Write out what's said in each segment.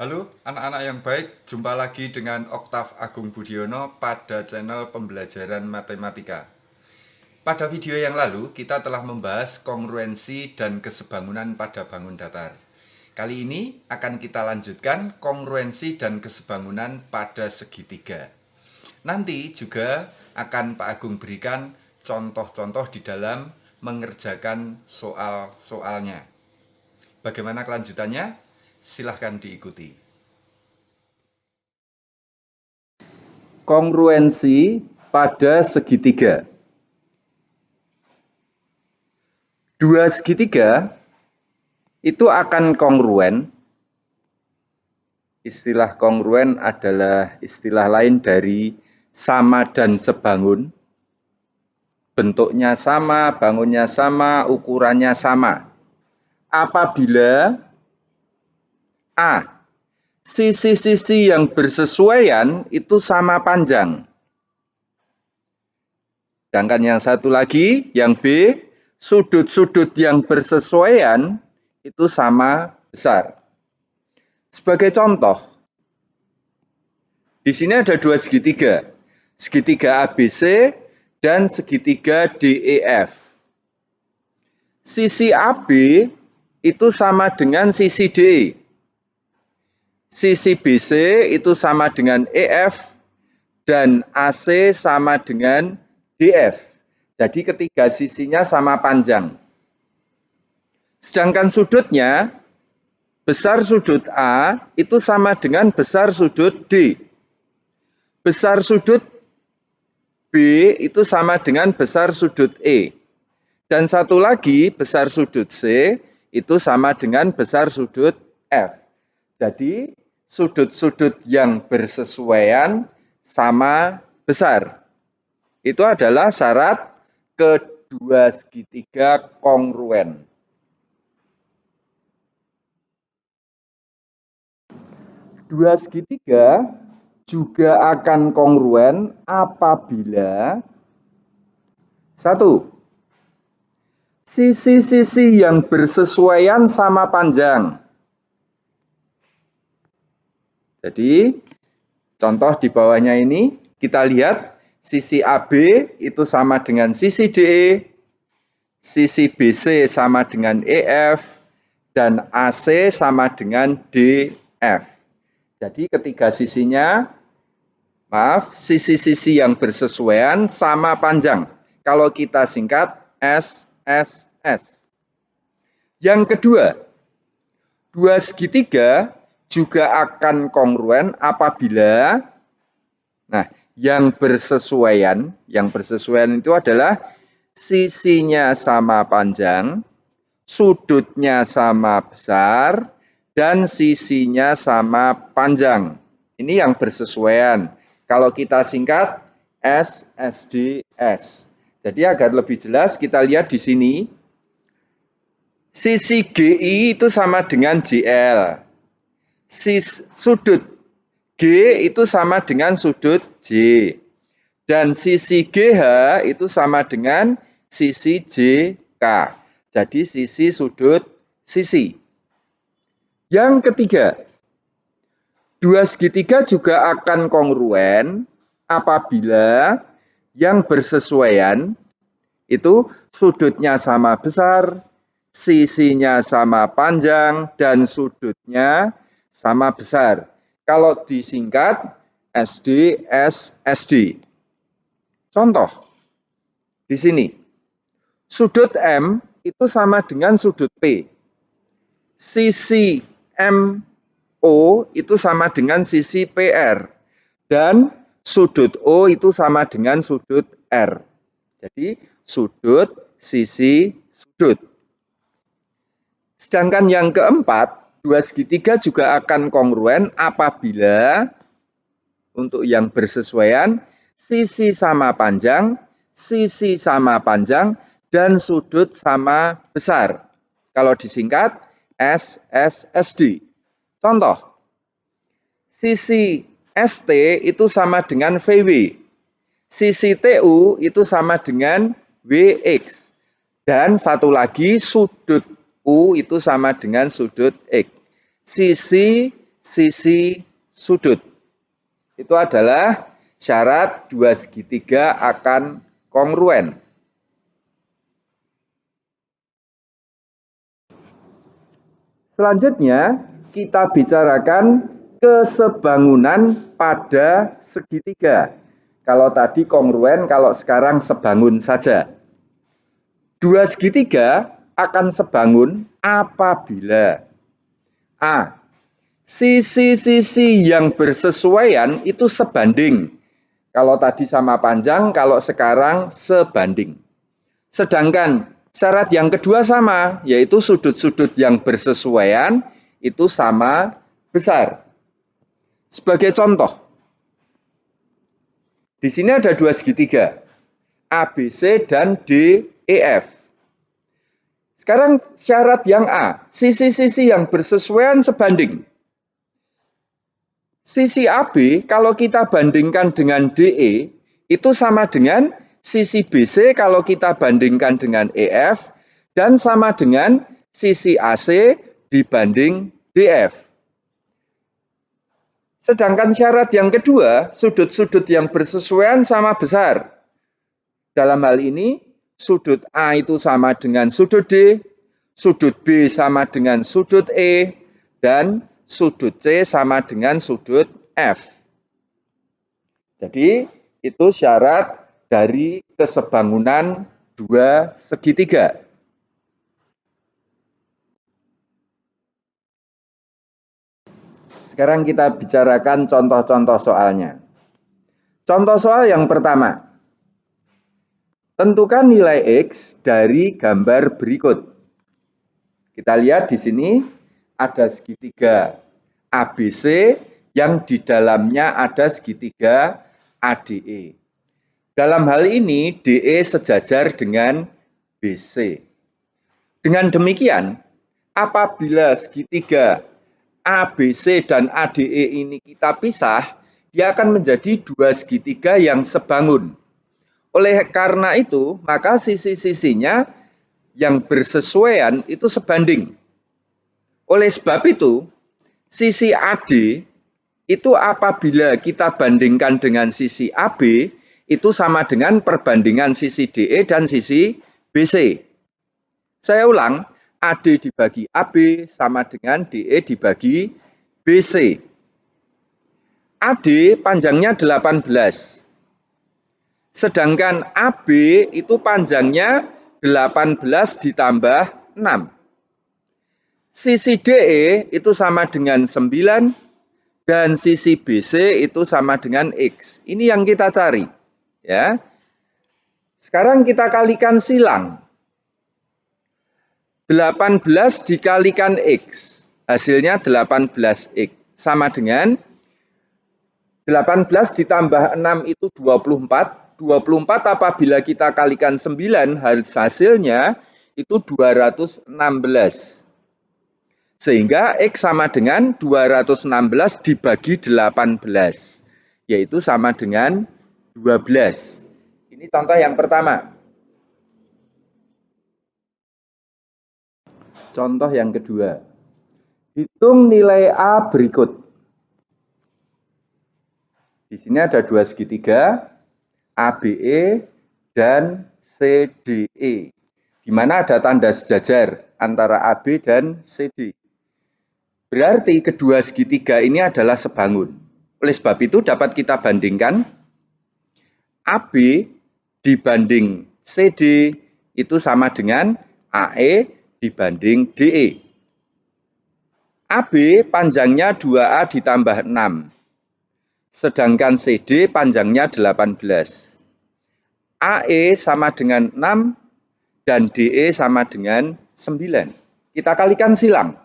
Halo anak-anak yang baik, jumpa lagi dengan Oktav Agung Budiono pada channel pembelajaran matematika. Pada video yang lalu, kita telah membahas kongruensi dan kesebangunan pada bangun datar. Kali ini akan kita lanjutkan kongruensi dan kesebangunan pada segitiga. Nanti juga akan Pak Agung berikan contoh-contoh di dalam mengerjakan soal-soalnya. Bagaimana kelanjutannya? Silahkan diikuti. Kongruensi pada segitiga. Dua segitiga itu akan kongruen. Istilah kongruen adalah istilah lain dari sama dan sebangun. Bentuknya sama, bangunnya sama, ukurannya sama. Apabila A. Sisi-sisi yang bersesuaian itu sama panjang. Sedangkan yang satu lagi, yang B, sudut-sudut yang bersesuaian itu sama besar. Sebagai contoh, di sini ada dua segitiga. Segitiga ABC dan segitiga DEF. Sisi AB itu sama dengan sisi DE. Sisi BC itu sama dengan EF dan AC sama dengan DF. Jadi ketiga sisinya sama panjang. Sedangkan sudutnya, besar sudut A itu sama dengan besar sudut D. Besar sudut B itu sama dengan besar sudut E. Dan satu lagi, besar sudut C itu sama dengan besar sudut F. Jadi, sudut-sudut yang bersesuaian sama besar. Itu adalah syarat kedua segitiga kongruen. Dua segitiga juga akan kongruen apabila satu, sisi-sisi yang bersesuaian sama panjang. Jadi, contoh di bawahnya ini, kita lihat sisi AB itu sama dengan sisi DE, sisi BC sama dengan EF, dan AC sama dengan DF. Jadi ketiga sisinya, sisi-sisi yang bersesuaian sama panjang. Kalau kita singkat SSS. Yang kedua, dua segitiga juga akan kongruen apabila yang bersesuaian itu adalah sisinya sama panjang, sudutnya sama besar, dan sisinya sama panjang. Ini yang bersesuaian. Kalau kita singkat SSDS. Jadi agar lebih jelas kita lihat di sini. Sisi GI itu sama dengan JL. Sudut G itu sama dengan sudut J. Dan sisi GH itu sama dengan sisi JK. Jadi sisi sudut sisi. Yang ketiga, dua segitiga juga akan kongruen apabila yang bersesuaian itu sudutnya sama besar, sisinya sama panjang, dan sudutnya sama besar. Kalau disingkat SD, SD. Contoh, di sini, sudut M itu sama dengan sudut P. Sisi MO itu sama dengan sisi PR. Dan sudut O itu sama dengan sudut R. Jadi, sudut, sisi, sudut. Sedangkan yang keempat, dua segitiga juga akan kongruen apabila untuk yang bersesuaian sisi sama panjang, dan sudut sama besar. Kalau disingkat SSSD. Contoh, sisi ST itu sama dengan VW. Sisi TU itu sama dengan WX. Dan satu lagi sudut U itu sama dengan sudut X. Sisi sisi sudut. Itu adalah syarat dua segitiga akan kongruen. Selanjutnya, kita bicarakan kesebangunan pada segitiga. Kalau tadi kongruen, kalau sekarang sebangun saja. Dua segitiga akan sebangun apabila A. Sisi-sisi yang bersesuaian itu sebanding. Kalau tadi sama panjang, kalau sekarang sebanding. Sedangkan syarat yang kedua sama, yaitu sudut-sudut yang bersesuaian itu sama besar. Sebagai contoh, di sini ada dua segitiga, ABC dan DEF. Sekarang syarat yang A, sisi-sisi yang bersesuaian sebanding. Sisi AB kalau kita bandingkan dengan DE itu sama dengan sisi BC kalau kita bandingkan dengan EF dan sama dengan sisi AC dibanding DF. Sedangkan syarat yang kedua, sudut-sudut yang bersesuaian sama besar. Dalam hal ini, sudut A itu sama dengan sudut D, sudut B sama dengan sudut E, dan sudut C sama dengan sudut F. Jadi, itu syarat dari kesebangunan dua segitiga. Sekarang kita bicarakan contoh-contoh soalnya. Contoh soal yang pertama. Tentukan nilai X dari gambar berikut. Kita lihat di sini ada segitiga ABC yang di dalamnya ada segitiga ADE. Dalam hal ini DE sejajar dengan BC. Dengan demikian, apabila segitiga ABC dan ADE ini kita pisah, dia akan menjadi dua segitiga yang sebangun. Oleh karena itu, maka sisi-sisinya yang bersesuaian itu sebanding. Oleh sebab itu, sisi AD itu apabila kita bandingkan dengan sisi AB, itu sama dengan perbandingan sisi DE dan sisi BC. Saya ulang, AD dibagi AB sama dengan DE dibagi BC. AD panjangnya 18. Sedangkan AB itu panjangnya 18 ditambah 6. Sisi DE itu sama dengan 9 dan sisi BC itu sama dengan X. Ini yang kita cari, ya. Sekarang kita kalikan silang. 18 dikalikan X, hasilnya 18X sama dengan 18 ditambah 6 itu 24. 24 apabila kita kalikan 9 hasilnya itu 216. Sehingga X sama dengan 216 dibagi 18. Yaitu sama dengan 12. Ini contoh yang pertama. Contoh yang kedua. Hitung nilai A berikut. Di sini ada dua segitiga, ABE dan CDE, di mana ada tanda sejajar antara AB dan CD. Berarti kedua segitiga ini adalah sebangun. Oleh sebab itu dapat kita bandingkan AB dibanding CD itu sama dengan AE dibanding DE. AB panjangnya 2A ditambah 6. Sedangkan CD panjangnya 18. AE sama dengan 6 dan DE sama dengan 9. Kita kalikan silang.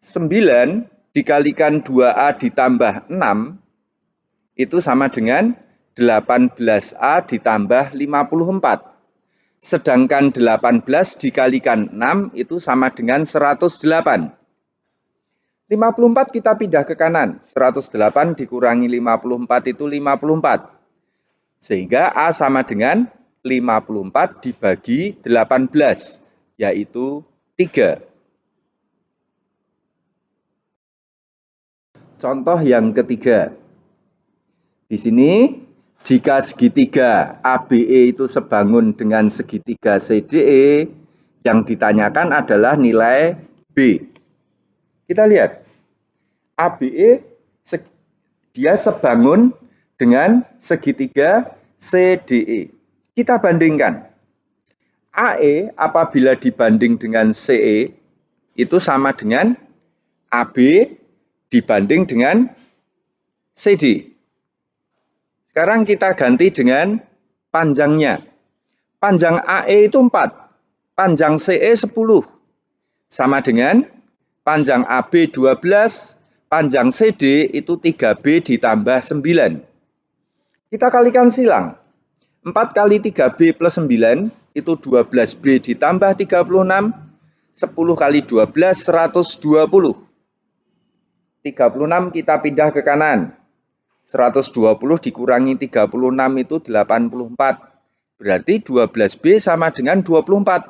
9 dikalikan 2A ditambah 6 itu sama dengan 18A ditambah 54. Sedangkan 18 dikalikan 6 itu sama dengan 108. 54 kita pindah ke kanan, 108 dikurangi 54 itu 54. Sehingga A sama dengan 54 dibagi 18, yaitu 3. contoh yang ketiga. Di sini, jika segitiga ABE itu sebangun dengan segitiga CDE, yang ditanyakan adalah nilai B. Kita lihat, ABE dia sebangun dengan segitiga CDE. Kita bandingkan. AE apabila dibanding dengan CE itu sama dengan AB dibanding dengan CD. Sekarang kita ganti dengan panjangnya. Panjang AE itu 4, panjang CE 10. Sama dengan panjang AB 12, panjang CD itu 3B ditambah 9. Kita kalikan silang. 4 kali 3B plus 9 itu 12B ditambah 36. 10 kali 12, 120. 36 kita pindah ke kanan. 120 dikurangi 36 itu 84. Berarti 12B sama dengan 24.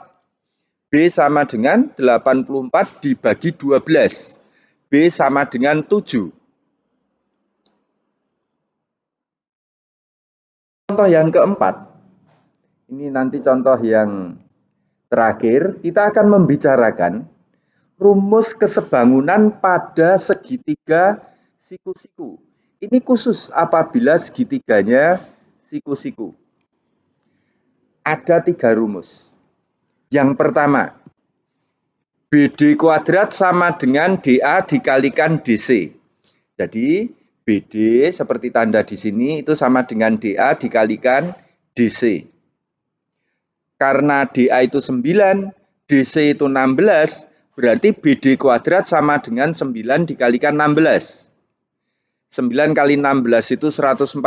B sama dengan 84 dibagi 12. B sama dengan 7. Contoh yang keempat. Ini nanti contoh yang terakhir. Kita akan membicarakan rumus kesebangunan pada segitiga siku-siku. Ini khusus apabila segitiganya siku-siku. Ada 3 rumus. Yang pertama, BD kuadrat sama dengan DA dikalikan DC. Jadi, BD seperti tanda di sini itu sama dengan DA dikalikan DC. Karena DA itu 9, DC itu 16, berarti BD kuadrat sama dengan 9 dikalikan 16. 9 kali 16 itu 144,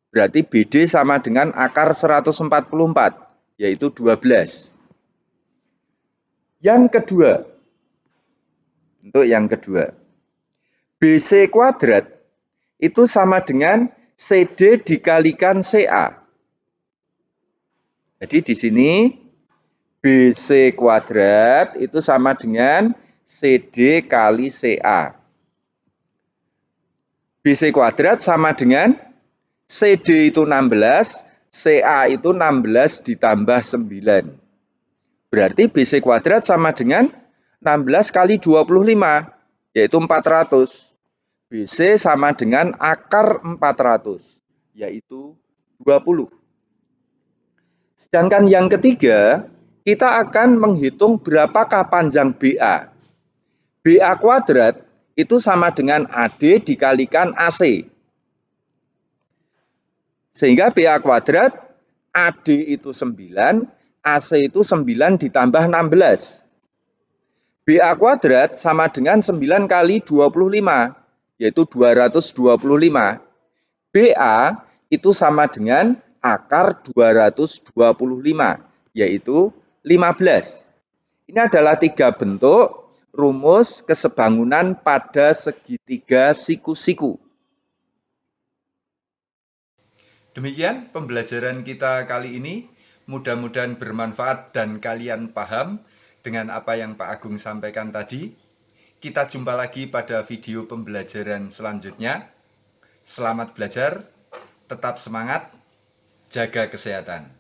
berarti BD sama dengan akar 144, yaitu 12. Yang kedua, untuk yang kedua, BC kuadrat itu sama dengan CD dikalikan CA. Jadi di sini BC kuadrat itu sama dengan CD kali CA. BC kuadrat sama dengan CD itu 16, CA itu 16 ditambah 9. Berarti BC kuadrat sama dengan 16 kali 25, yaitu 400. BC sama dengan akar 400, yaitu 20. Sedangkan yang ketiga, kita akan menghitung berapakah panjang BA. BA kuadrat itu sama dengan AD dikalikan AC. Sehingga BA kuadrat, AD itu 9, AC itu 9 ditambah 16. BA kuadrat sama dengan 9 kali 25, yaitu 225. BA itu sama dengan akar 225, yaitu 15. Ini adalah 3 bentuk rumus kesebangunan pada segitiga siku-siku. Demikian pembelajaran kita kali ini. Mudah-mudahan bermanfaat dan kalian paham dengan apa yang Pak Agung sampaikan tadi. Kita jumpa lagi pada video pembelajaran selanjutnya. Selamat belajar, tetap semangat, jaga kesehatan.